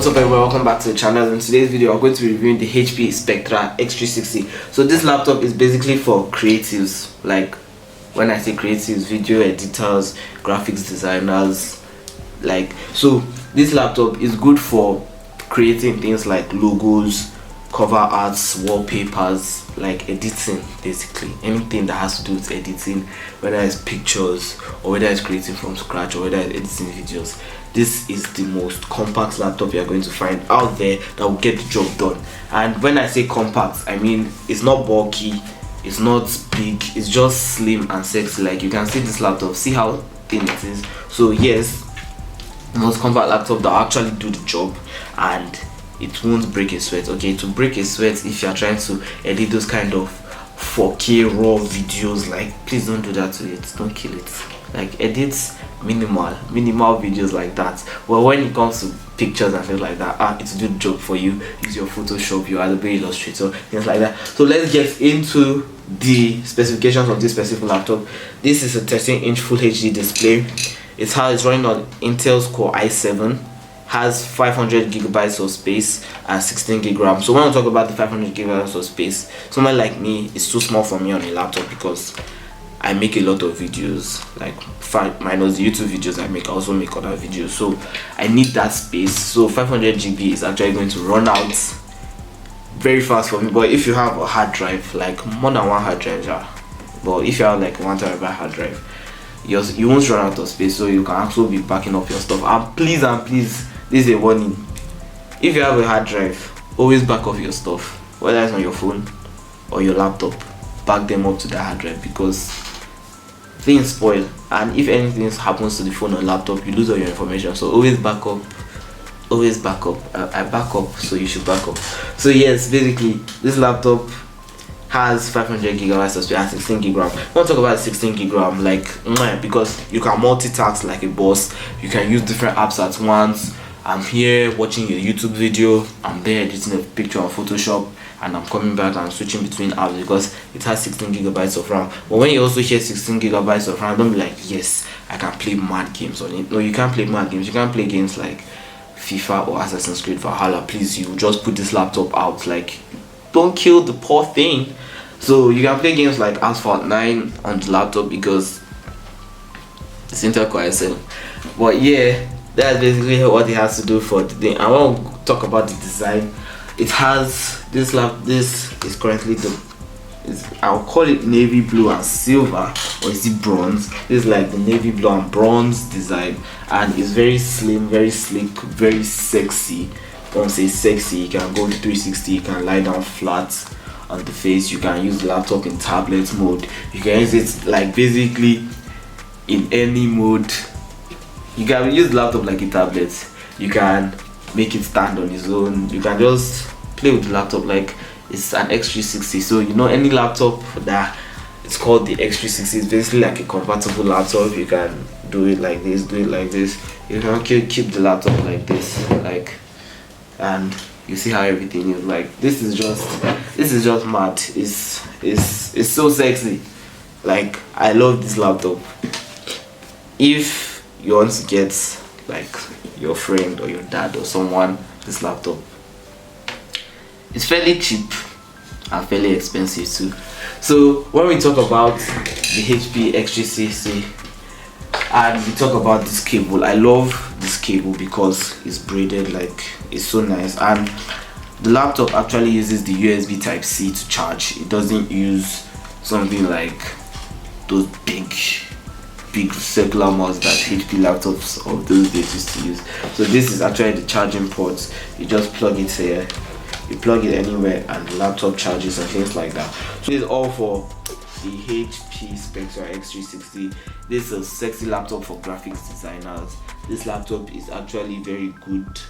What's up everyone, welcome back to the channel. In today's video I'm going to be reviewing the HP Spectre X360. So this laptop is basically for creatives. Like when I say creatives, video editors, graphics designers. So this laptop is good for creating things like logos, cover arts, wallpapers, like editing, basically anything that has to do with editing, whether it's pictures or whether it's creating from scratch or whether it's editing videos. This is the most compact laptop you're going to find out there that will get the job done. And when I say compact, I mean it's not bulky, it's not big, it's just slim and sexy. Like you can see this laptop, see how thin it is. So yes, the most compact laptop that will actually do the job, and it won't break a sweat. Okay, to break a sweat if you're trying to edit those kind of 4K raw videos, like please don't do that to it, don't kill it. Like edit minimal videos like that. Well, when it comes to pictures and things like that, it's a good job for you. Use your Photoshop, your Adobe Illustrator, things like that. So let's get into the specifications of this specific laptop. This is a 13-inch Full HD display. It's running on Intel's Core i7, has 500 gigabytes of space and 16 gig RAM. So when I talk about the 500 gigabytes of space, someone like me, it's too small for me on a laptop because I make a lot of videos, like minus the YouTube videos I make, I also make other videos, so I need that space. So 500 GB is actually going to run out very fast for me. But if you have a hard drive, like more than one hard drive, but if you have like 1 terabyte hard drive, you won't run out of space, so you can actually be backing up your stuff. And please, this is a warning: if you have a hard drive, always back up your stuff, whether it's on your phone or your laptop. Back them up to the hard drive because things spoil, and if anything happens to the phone or laptop, you lose all your information. So always back up, always back up. I back up, so you should back up. So yes, basically this laptop has 500 gigabytes of space and 16 gig RAM. I want to talk about 16 gig RAM, because you can multitask like a boss. You can use different apps at once. I'm here watching a YouTube video, I'm there editing a picture on Photoshop, and I'm coming back and switching between apps because it has 16 gigabytes of RAM. But when you also hear 16 gigabytes of RAM, don't be like, yes, I can play mad games on it. No, you can't play mad games. You can't play games like FIFA or Assassin's Creed Valhalla. Please, you just put this laptop out. Like, don't kill the poor thing. So you can play games like Asphalt 9 on the laptop because it's Intel Core i7. But yeah, that's basically what it has to do for today. I want to talk about the design. It has this is currently I'll call it navy blue and silver, or is it bronze? This is like the navy blue and bronze design, and it's very slim, very sleek, very sexy. Don't say sexy, you can go to 360, you can lie down flat on the face, you can use the laptop in tablet mode, you can use it like basically in any mode. You can use the laptop like a tablet, you can make it stand on its own, you can just play with the laptop like it's an X360. So you know, any laptop that it's called the X360 is basically like a compatible laptop. You can do it like this, do it like this, you can keep the laptop like this, like, and you see how everything is. Like this is just mad. It's so sexy. Like I love this laptop. If you want to get like your friend or your dad or someone this laptop, it's fairly cheap and fairly expensive too. So when we talk about the HP X360 and we talk about this cable, I love this cable because it's braided, like it's so nice. And the laptop actually uses the USB type C to charge. It doesn't use something like those big circular mouse that HP laptops of those days used to use. So this is actually the charging port. You just plug it here, you plug it anywhere, and the laptop charges and things like that. So this is all for the HP Spectre X360. This is a sexy laptop for graphics designers. This laptop is actually very good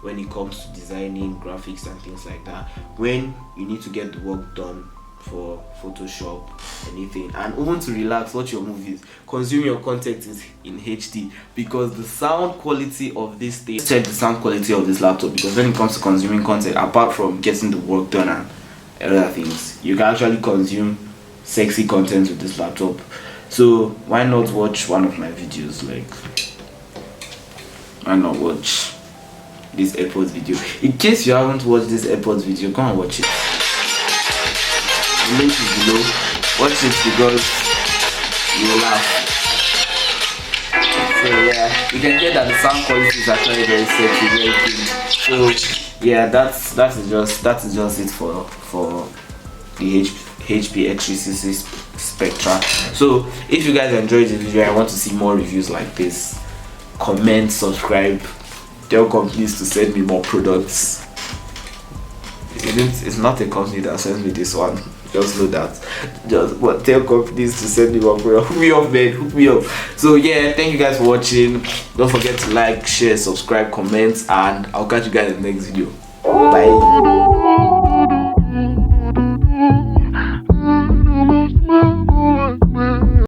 when it comes to designing graphics and things like that, when you need to get the work done for Photoshop, anything, and even to relax, watch your movies, consume your content is in HD, because the sound quality of this thing, check the sound quality of this laptop, because when it comes to consuming content, apart from getting the work done and other things, you can actually consume sexy content with this laptop. So why not watch one of my videos? Like, why not watch this Airpods video. In case you haven't watched this Airpods video, go and watch it. The link is below. Watch it because you will laugh. So yeah, you can get that the sound quality is actually very sexy, very good. So yeah, that is just it for the HP X360 Spectra. So if you guys enjoyed the video and want to see more reviews like this, comment, subscribe, tell companies to send me more products. It's not a company that sends me this one, just know that. But tell companies to send me more products. Hook me up, man, hook me up. So yeah, thank you guys for watching. Don't forget to like, share, subscribe, comment, and I'll catch you guys in the next video. Bye.